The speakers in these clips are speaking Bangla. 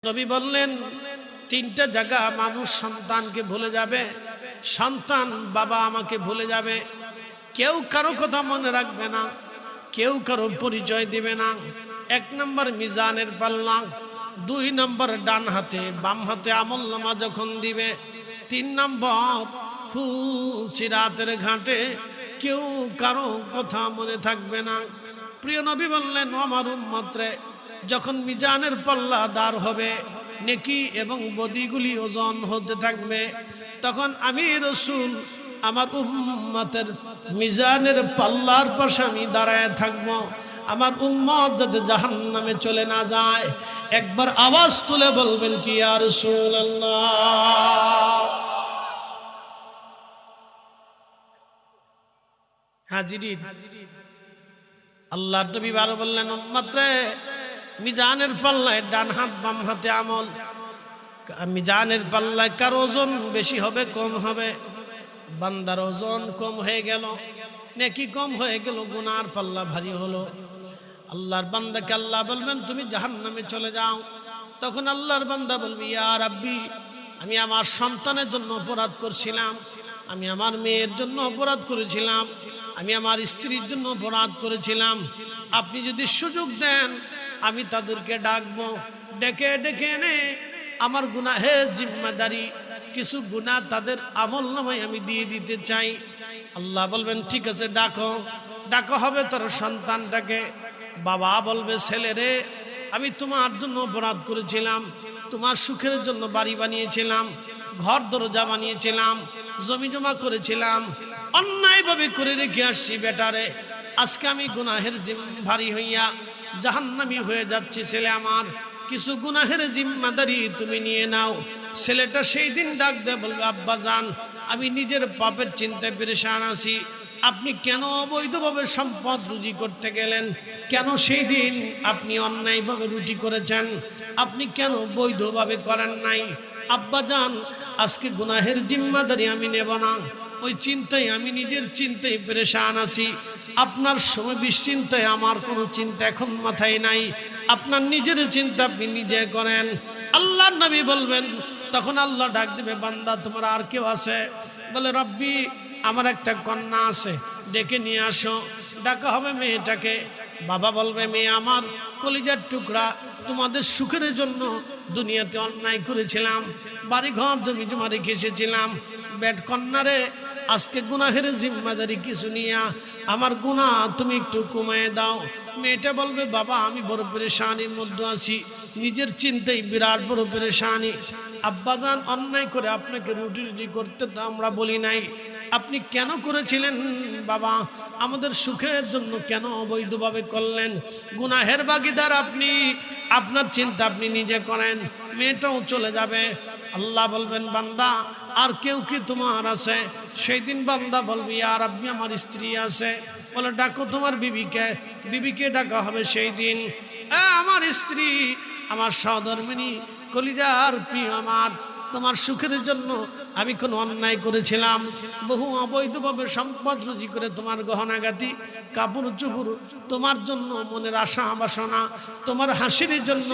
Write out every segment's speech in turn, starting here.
নবী বললেন তিনটা জায়গা মানুষ সন্তানকে ভুলে যাবে, সন্তান বাবা আমাকে ভুলে যাবে, কেউ কারো কথা মনে রাখবে না, কেউ কারো পরিচয় দিবে না। এক নম্বর মিজানের পাল্লা, দুই নম্বর ডান হাতে বাম হাতে আমলনামা যখন দিবে, তিন নম্বর সিরাতের ঘাটে কেউ কারো কথা মনে থাকবে না। প্রিয় নবী বললেন আমার উম্মতরে যখন মিজানের পাল্লা দাঁড় হবে, নেকি এবং বদিগুলি ওজন হতে থাকবে, তখন আমি রাসূল আমার উম্মতের মিজানের পাল্লার পাশে আমি দাঁড়ায় থাকবো। আমার উম্মত যাতে জাহান্নামে চলে না যায়, একবার আওয়াজ তুলে বলবেন কি ইয়া রাসূলুল্লাহ। হাজিরিন, আল্লাহর নবী বারো বললেন উম্মতরে মিজানের পাল্লায় ডান হাত বাম হাতে আমল, মিজানের পাল্লায় কার ওজন বেশি হবে কম হবে? বান্দার ওজন কম হয়ে গেল, নেকি কম হয়ে গেল, গুনার পাল্লা ভারী হলো। আল্লাহর বান্দাকে আল্লাহ বলবেন তুমি জাহান্নামে চলে যাও। তখন আল্লাহর বান্দা বলবে ইয়া রাব্বি, আমি আমার সন্তানের জন্য অপরাধ করছিলাম, আমি আমার মেয়ের জন্য অপরাধ করেছিলাম, আমি আমার স্ত্রীর জন্য অপরাধ করেছিলাম, আপনি যদি সুযোগ দেন আমি তাদেরকে ডাকবো, ডেকে ডেকে এনে আমার গুনাহের জিম্মাদারি কিছু গুনাহ তাদের আমলনামায় আমি দিয়ে দিতে চাই। আল্লাহ বলবেন ঠিক আছে ডাকো। ডাকা হবে তার সন্তানটাকে। বাবা বলবে ছেলে রে, আমি তোমার জন্য অপরাধ করেছিলাম, তোমার সুখের জন্য বাড়ি বানিয়েছিলাম, ঘর দরজা বানিয়েছিলাম, জমি জমা করেছিলাম, অন্যায়ভাবে করে রেখে আসছি বেটারে, আজকে আমি গুনাহের ভারী হইয়া জাহান্নামী হয়ে যাচ্ছি, ছেলে আমার কিছু গুনাহের জিম্মাদারি তুমি নিয়ে নাও। ছেলেটা সেই দিন ডাক দেয় বলবে আব্বা জান, আমি নিজের পাপের চিন্তায় পেরেশান আছি, আপনি কেন অবৈধভাবে সম্পদ রুজি করতে গেলেন? কেন সেই দিন আপনি অন্যায়ভাবে রুটি করেছেন? আপনি কেন বৈধভাবে করেন নাই? আব্বা জান আজকে গুনাহের জিম্মাদারি আমি নেব না, ওই চিন্তায় আমি নিজের চিন্তায় পেরেশান আছি, আপনার সময় বিশ্চিন্তায় আমার কোনো চিন্তা এখন মাথায় নাই, আপনার নিজের চিন্তা আপনি নিজে করেন। আল্লাহর নবী বলবেন, তখন আল্লাহ ডাক দিবে বান্দা তোমার আর কেউ আছে? বলে রব্বি আমার একটা কন্যা আছে, ডেকে নিয়ে আসো। ডাকা হবে মেয়েটাকে। বাবা বলবে মেয়ে আমার কলিজার টুকরা, তোমাদের সুখের জন্য দুনিয়াতে অন্যায় করেছিলাম, বাড়ি ঘর জমি জমা রেখে এসেছিলাম, বেট কন্যারে আজকে গুনাহের জিম্মাদারি কিছু নিয়া আমার গুনাহ তুমি একটু কমিয়ে দাও। মেয়েটা বলবে বাবা আমি বড় পেরেশানির মধ্যে আছি, নিজের চিন্তায় বিরাট বড় পেরেশানি। আব্বাজান অন্যায় করে আপনাকে রুটি রুটি করতে তো আমরা বলি নাই, আপনি কেন করেছিলেন বাবা? আমাদের সুখের জন্য কেন অবৈধভাবে করলেন? গুনাহের ভাগীদার আপনি, আপনার চিন্তা আপনি নিজে করেন। মেয়েটাও চলে যাবে। আল্লাহ বলবেন বান্দা আর কেউ কি তোমার আছে? সেই দিন বান্দা বলবি ইয়া রাব্বি আমার স্ত্রী আছে। বলে ডাকো তোমার বিবিকে। বিবিকে ডাকা হবে সেই দিন, আমার স্ত্রী, আমার সহধর্মিনী, কলিজার প্রিয় আমার, তোমার সুখের জন্য আমি কোনো অন্যায় করেছিলাম, বহু অবৈধভাবে সম্পদ রুজি করে তোমার গহনাগাতি কাপড় চুপড়, তোমার জন্য মনের আশা বাসনা, তোমার হাসির জন্য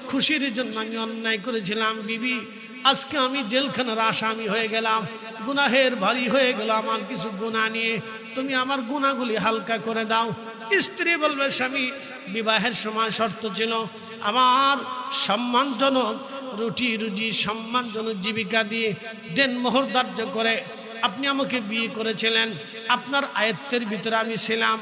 খুশির জন্য আমি অন্যায় করেছিলাম। বিবি আজকে আমি জেলখানার আসামি হয়ে গেলাম, গুনাহের ভারী হয়ে গেল আমার কিছু গুনাহ নিয়ে, তুমি আমার গুনাহগুলি হালকা করে দাও। স্ত্রী বলবে স্বামী বিবাহের সময় শর্ত ছিল আমার সম্মানজনক রুটি রুজি, সম্মানজনক জীবিকা দিয়ে দেনমোহর ধার্য করে আপনি আমাকে বিয়ে করেছিলেন, আপনার আয়ত্তের ভিতরে আমি ছিলাম,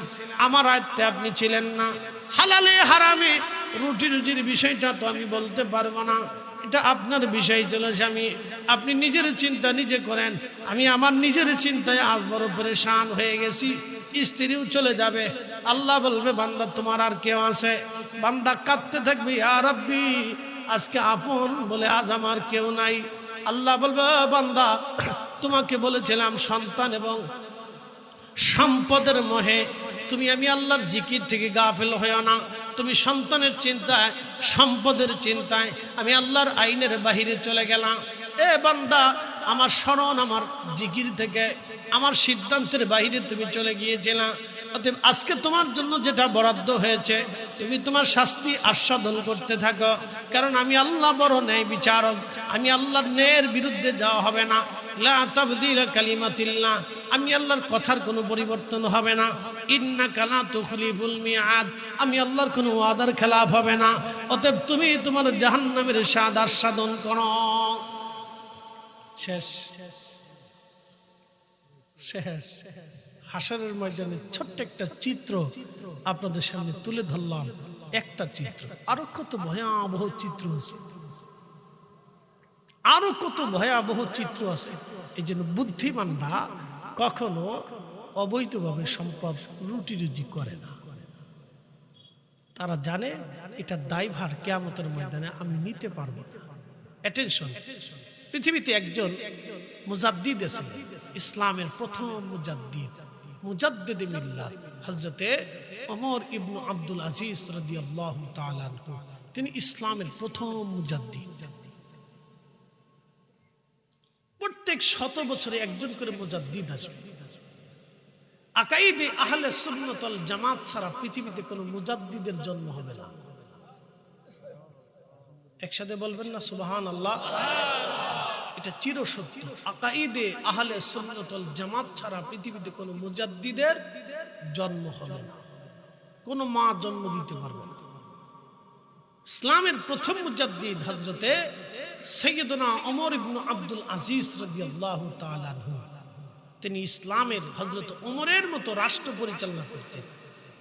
আমার আয়ত্তে আপনি ছিলেন না। হালালে হারামে রুটি রুজির বিষয়টা তো আমি বলতে পারবো না, এটা আপনার বিষয় ছিল স্বামী, আপনি নিজের চিন্তা নিজে করেন। আমি আমার নিজের চিন্তায় আজ বড় পরেশান হয়ে গেছি। স্ত্রীও চলে যাবে। আল্লাহ বলবে বান্দা তোমার আর কেউ আছে? বান্দা কাঁদতে থাকবে ইয়া রাব্বি আজকে আপন বলে আজ আমার কেউ নাই। আল্লাহ বলবে বান্দা তোমাকে বলেছিলাম সন্তান এবং সম্পদের মোহে তুমি আমি আল্লাহর জিকির থেকে গাফেল হইও না, তুমি সন্তানের চিন্তায় সম্পদের চিন্তায় আমি আল্লাহর আইনের বাহিরে চলে গেলাম। এ বান্দা আমার স্মরণ আমার জিকির থেকে আমার সিদ্ধান্তের বাহিরে তুমি চলে গিয়েছিলাম। অতএব আজকে তোমার জন্য যেটা বরাদ্দ হয়েছে তুমি তোমার শাস্তি আস্বাদন করতে থাকো, কারণ আমি আল্লাহ বড় ন্যায় বিচারক। আমি আল্লাহর ন্যায়ের বিরুদ্ধে যাওয়া হবে না। লা তাবদীলা কালিমাতিল্লাহ, আমি আল্লাহর কথার কোনো পরিবর্তন হবে না। ইন্নাকা লা তুখলিফুল মিআদ, আমি আল্লাহর কোনো ওয়াদার খেলাফ হবে না। অতএব তুমি তোমার জাহান্নামের স্বাদ আস্বাদন করো। শেষ শেষ। হাসরের ময়দানে ছোট্ট একটা চিত্র আপনাদের সামনে তুলে ধরলাম, একটা চিত্র। আরো কত ভয়াবহ চিত্র আছে, আরো কত ভয়াবহ চিত্র আছে। এই জন্য বুদ্ধিমানরা কখনো অবৈধভাবে সম্পদ রুটি রুজি করে না। তারা জানে এটার দায়ভার কিয়ামতের ময়দানে আমি নিতে পারবো না। অ্যাটেনশন, পৃথিবীতে একজন মুজাদ্দিদ ছিলেন, ইসলামের প্রথম মুজাদ্দিদ, মুজাদ্দিদে মিল্লাত, হযরতে ওমর ইবনে আব্দুল আজিজ রাদিয়াল্লাহু তাআলা আনহু। তিনি ইসলামের প্রথম মুজাদ্দিদ। প্রত্যেক 100 বছরে একজন করে মুজাদ্দিদ আসবে। আকাইদে আহলে সুন্নাত ওয়াল জামাত ছাড়া পৃথিবীতে কোনো মুজাদ্দিদের জন্ম হবে না। একসাথে বলবেন না সুবহানাল্লাহ? এটা চিরসত্য। আকাইদে আহলে সুন্নাত ওয়াল জামাত ছাড়া পৃথিবীতে কোনো মুজাদ্দিদের জন্ম হবে না। কোনো মা জন্ম দিতে পারবে না। ইসলামের প্রথম মুজাদ্দিদ হযরতে সাইয়্যিদুনা ওমর ইবনে আব্দুল আজিজ রাদিয়াল্লাহু তাআলা আনহু। তিনি ইসলামের হযরত ওমরের মতো রাষ্ট্র পরিচালনা করতেন।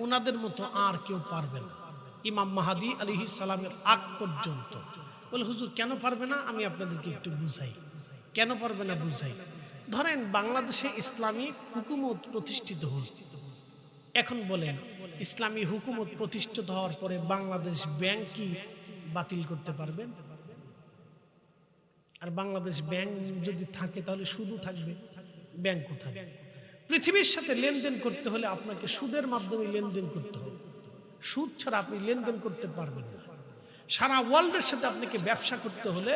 ওনাদের মতো আর কেউ পারবে না ইমাম মাহদী আলাইহিস সালামের আগ পর্যন্ত। বলে হুজুর কেন পারবে না? আমি আপনাদেরকে একটু বুঝাই কেন পারবে না, বুঝাই। ধরেন বাংলাদেশে ইসলামী হুকুমত প্রতিষ্ঠিত হল। এখন বলেন ইসলামী হুকুমত প্রতিষ্ঠিত হওয়ার পরে বাংলাদেশ ব্যাংক কি বাতিল করতে পারবেন? আর বাংলাদেশ ব্যাংক যদি থাকে তাহলে সুদও থাকবে, ব্যাংকও থাকবে। পৃথিবীর সাথে লেনদেন করতে হলে আপনাকে সুদের মাধ্যমে লেনদেন করতে হবে। সুদ ছাড়া আপনি লেনদেন করতে পারবেন না। সারা ওয়ার্ল্ডের সাথে আপনাকে ব্যবসা করতে হলে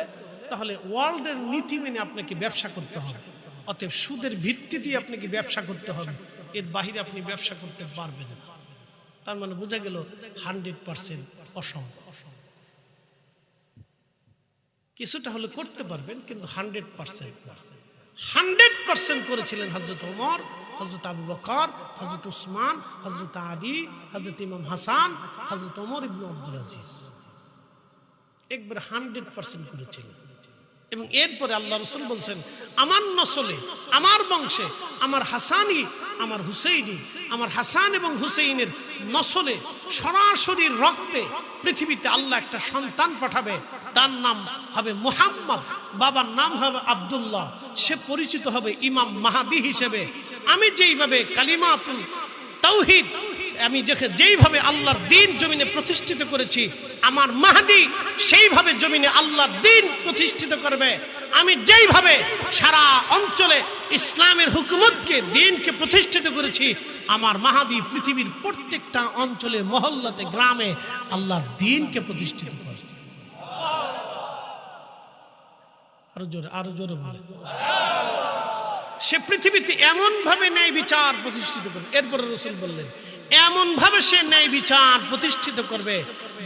তাহলে ওয়ার্ল্ডের নীতি মেনে আপনাকে ব্যবসা করতে হবে। অতএব সুদের ভিত্তিতে আপনাকে ব্যবসা করতে হবে, এর বাহিরে আপনি ব্যবসা করতে পারবেন না। তার মানে বোঝা গেল 100% অসম্ভব। কিছুটা হলে করতে পারবেন কিন্তু 100% করেছিলেন হযরত ওমর, হযরত আবু বকর, হযরত উসমান, হযরত আলী, হযরত ইমাম হাসান, হযরত ওমর ইবনে আব্দুল আজিজ। একবার 100% করেছিলেন। এবং এরপরে আল্লাহ রাসূল বলছেন আমার নসলে, আমার বংশে, আমার হাসানি, আমার হুসাইনি, আমার হাসান এবং হুসাইনের নসলে সরাসরি রক্তে পৃথিবীতে আল্লাহ একটা সন্তান পাঠাবে। তার নাম হবে মুহাম্মদ, বাবার নাম হবে আব্দুল্লাহ। সে পরিচিত হবে ইমাম মাহদী হিসেবে। আমি যেইভাবে কালিমাতুল তাওহীদ, আমি যেইভাবে আল্লাহর দ্বীন জমিনে প্রতিষ্ঠিত করেছি, আমার মাহদী সেইভাবে জমিনে আল্লাহর দ্বীন প্রতিষ্ঠিত করবে। আমি যেইভাবে সারা অঞ্চলে ইসলামের হুকুমতকে, দ্বীনকে প্রতিষ্ঠিত করেছি, আমার মাহদী পৃথিবীর প্রত্যেকটা অঞ্চলে, মহল্লাতে, গ্রামে আল্লাহর দ্বীনকে প্রতিষ্ঠিত করবে। আরো জোরে বলে। সে পৃথিবীতে এমন ভাবে ন্যায় বিচার প্রতিষ্ঠিত করবে। এরপরে রাসূল বললেন এমন ভাবে সে ন্যায় বিচার প্রতিষ্ঠিত করবে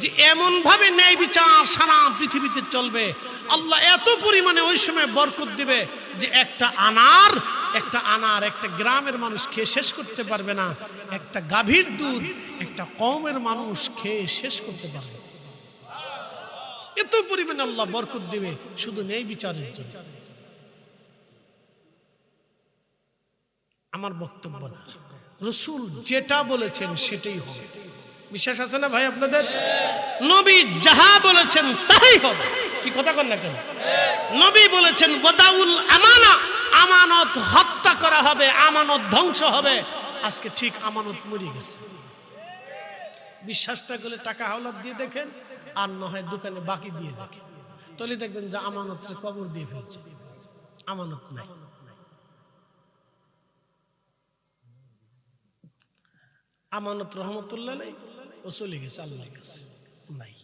যে এমন ভাবে ন্যায় বিচার সারা পৃথিবীতে চলবে। আল্লাহ এত পরিমাণে ওই সময় বরকত দিবে যে একটা আনার একটা গ্রামের মানুষ খেয়ে শেষ করতে পারবে না। একটা গাভীর দুধ একটা কওমের মানুষ খেয়ে শেষ করতে পারবে। এত পরিমাণে আল্লাহ বরকত দিবে শুধু ন্যায় বিচারের জন্য। আমার বক্তব্য না, রাসূল যেটা বলেছেন সেটাই হবে। বিশ্বাস আছে না ভাই আপনাদের? নবী যাহা বলেছেন তাই হবে। কি কথা কন না কেন? নবী বলেছেন ওয়াদাউল আমানা, আমানত হত্যা করা হবে, আমানত ধ্বংস হবে। আজকে ঠিক আমানত মরে গেছে। বিশ্বাস না করলে টাকা হাওলাত দিয়ে দেখেন, আর না হয় দোকানে বাকি দিয়ে দেখেন, তাহলে দেখবেন যে আমানতরে কবর দিয়ে ফেলছে, আমানত নাই। আমানত রহমতুল্লাহ নাই, ও চলে গেছে আল্লাহর কাছে, নাই।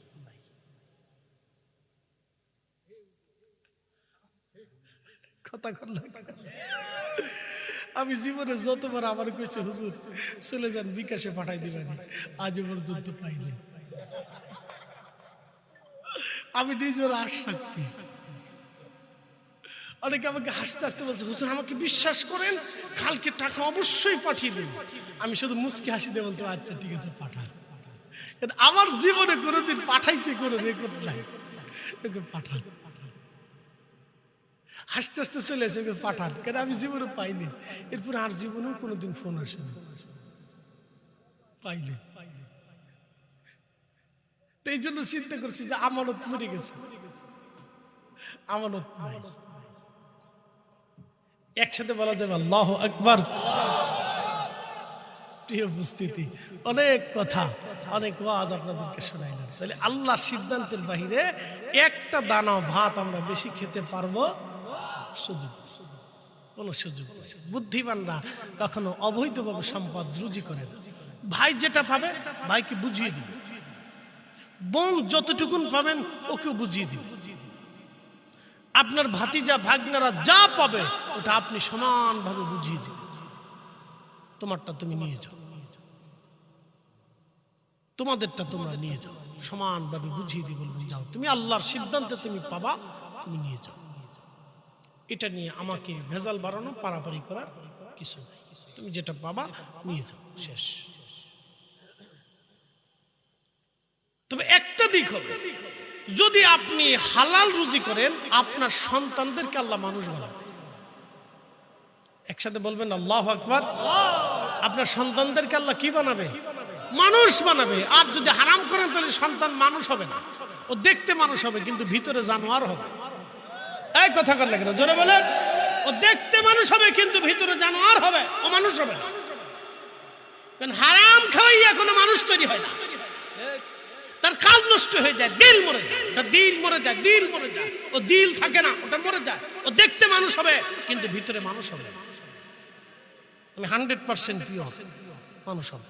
কথা আমি জীবনে যতবার আমার কইছে হুজুর চলে যান বিকাশে পাঠাই দিবেন, আজও পর্যন্ত পাইনি। আমি নিজের আশাকি। অনেকে আমাকে হাসতে হাসতে বলছে হুজুর আমাকে বিশ্বাস করেন, কালকে টাকা অবশ্যই পাঠিয়ে দেন। আমি শুধু মুচকি হাসি দিয়ে বলতে আচ্ছা ঠিক আছে পাঠান। আমার জীবনে কোনোদিন পাঠাইছে কোনো রেকর্ড নাই, পাঠান। হাসতে হাসতে চলে এসে পাঠান, কেন আমি জীবনে পাইনি। এরপর আর জীবনেও কোনোদিন ফোন আসেনি, পাইনি। এই জন্য চিন্তা করছি যে আমানত মরে গেছে, আমানত নাই। একসাথে বলা যাবে আল্লাহু আকবার। প্রিয় উপস্থিতি, অনেক কথা অনেক ওয়াজ আপনাদেরকে শোনাইলাম। তাহলে আল্লাহর সিদ্ধান্তের বাহিরে একটা দানা ভাত আমরা বেশি খেতে পারবো সুযোগ, কোন সুযোগ নেই। বুদ্ধিমানরা কখনো অবৈধভাবে সম্পদ রুজি করে না। ভাই যেটা পাবে ভাইকে বুঝিয়ে দিবে, বোন যতটুকুন পাবেন ওকেও বুঝিয়ে দিবে। আপনার ভাতিজা ভাগনারা যা পাবে ওটা আপনি সমানভাবে বুঝিয়ে দিবেন। তোমারটা তুমি নিয়ে যাও, তোমাদেরটা তোমরা নিয়ে যাও, সমানভাবে বুঝিয়ে দিয়ে বলবেন যাও তুমি আল্লাহর সিদ্ধান্তে তুমি পাবা, তুমি নিয়ে যাও। এটা নিয়ে আমাকে ভেজাল বাড়ানো পারাপারি করার কিছু নেই। তুমি যেটা পাবা নিয়ে যাও, শেষ। তবে একটা দিক হবে, যদি আপনি হালাল রুজি করেন আপনার সন্তানদেরকে আল্লাহ মানুষ বানাবে। একসাথে বলবেন আল্লাহু আকবার। আপনার সন্তানদেরকে আল্লাহ কি বানাবে? মানুষ বানাবে। আর যদি হারাম করেন তাহলে সন্তান মানুষ হবে না, ও দেখতে মানুষ হবে কিন্তু ভিতরে জানোয়ার হবে। এই কথা কর না কেন, জোরে বলেন। ও দেখতে মানুষ হবে কিন্তু ভিতরে জানোয়ার হবে, ও মানুষ হবে না। কারণ হারাম খাওয়াইয়া কোনো মানুষ তৈরি হয় না, তার কাজ নষ্ট হয়ে যায়, দিল মরে যায়, দিল মরে যায়, দিল মরে যায়। ও দিল থাকে না, ওটা মরে যায়। ও দেখতে মানুষ হবে কিন্তু ভিতরে মানুষ হবে না। 100% পিওর মানুষ হবে।